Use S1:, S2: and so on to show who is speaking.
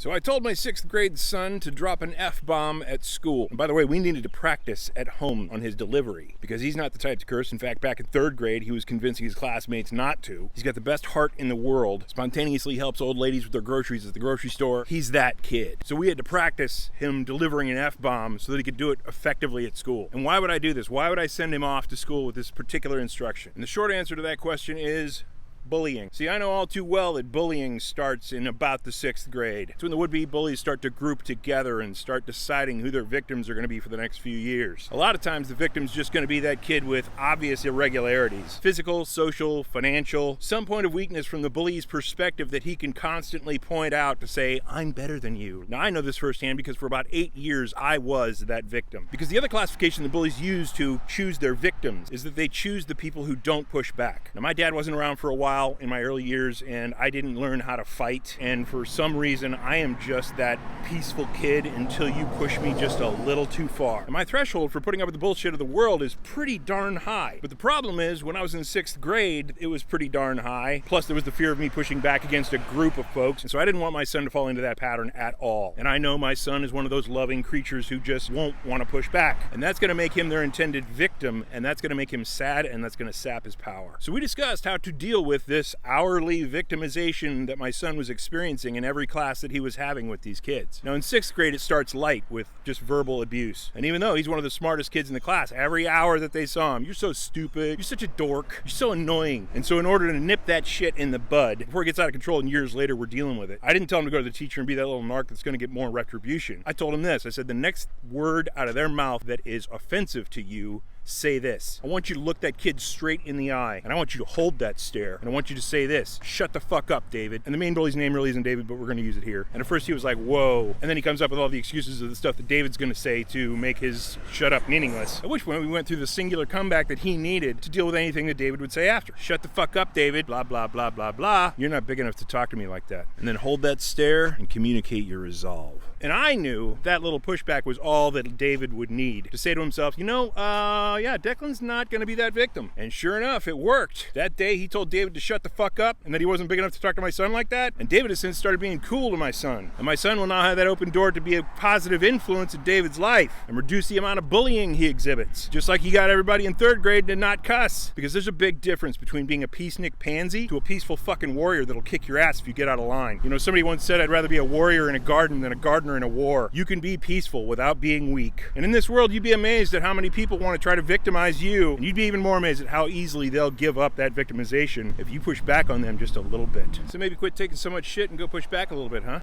S1: So I told my 6th grade son to drop an F-bomb at school. And by the way, we needed to practice at home on his delivery because he's not the type to curse. In fact, back in 3rd grade, he was convincing his classmates not to. He's got the best heart in the world, spontaneously helps old ladies with their groceries at the grocery store. He's that kid. So we had to practice him delivering an F-bomb so that he could do it effectively at school. And why would I do this? Why would I send him off to school with this particular instruction? And the short answer to that question is bullying. See, I know all too well that bullying starts in about the 6th grade. It's when the would-be bullies start to group together and start deciding who their victims are going to be for the next few years. A lot of times the victim's just going to be that kid with obvious irregularities. Physical, social, financial, some point of weakness from the bully's perspective that he can constantly point out to say, I'm better than you. Now I know this firsthand because for about 8 years I was that victim. Because the other classification the bullies use to choose their victims is that they choose the people who don't push back. Now my dad wasn't around for a while in my early years and I didn't learn how to fight, and for some reason I am just that peaceful kid until you push me just a little too far. And my threshold for putting up with the bullshit of the world is pretty darn high. But the problem is when I was in 6th grade it was pretty darn high, plus there was the fear of me pushing back against a group of folks, and so I didn't want my son to fall into that pattern at all. And I know my son is one of those loving creatures who just won't want to push back, and that's going to make him their intended victim, and that's going to make him sad, and that's going to sap his power. So we discussed how to deal with this hourly victimization that my son was experiencing in every class that he was having with these kids. Now in 6th grade it starts light with just verbal abuse, and even though he's one of the smartest kids in the class, every hour that they saw him, you're so stupid, you're such a dork, you're so annoying. And so in order to nip that shit in the bud before it gets out of control and years later we're dealing with it, I didn't tell him to go to the teacher and be that little narc that's going to get more retribution. I told him this. I said, the next word out of their mouth that is offensive to you, say this. I want you to look that kid straight in the eye, and I want you to hold that stare, and I want you to say this: shut the fuck up, David. And the main bully's name really isn't David, but we're going to use it here. And at first he was like, whoa. And then he comes up with all the excuses of the stuff that David's going to say to make his shut up meaningless. At which point we went through the singular comeback that he needed to deal with anything that David would say after. Shut the fuck up, David. Blah, blah, blah, blah, blah. You're not big enough to talk to me like that. And then hold that stare and communicate your resolve. And I knew that little pushback was all that David would need to say to himself, yeah, Declan's not going to be that victim. And sure enough, it worked. That day he told David to shut the fuck up and that he wasn't big enough to talk to my son like that. And David has since started being cool to my son. And my son will now have that open door to be a positive influence in David's life and reduce the amount of bullying he exhibits. Just like he got everybody in 3rd grade to not cuss. Because there's a big difference between being a peacenik pansy to a peaceful fucking warrior that'll kick your ass if you get out of line. Somebody once said, I'd rather be a warrior in a garden than a gardener in a war. You can be peaceful without being weak. And in this world, you'd be amazed at how many people want to try to victimize you. And you'd be even more amazed at how easily they'll give up that victimization if you push back on them just a little bit. So maybe quit taking so much shit and go push back a little bit, huh?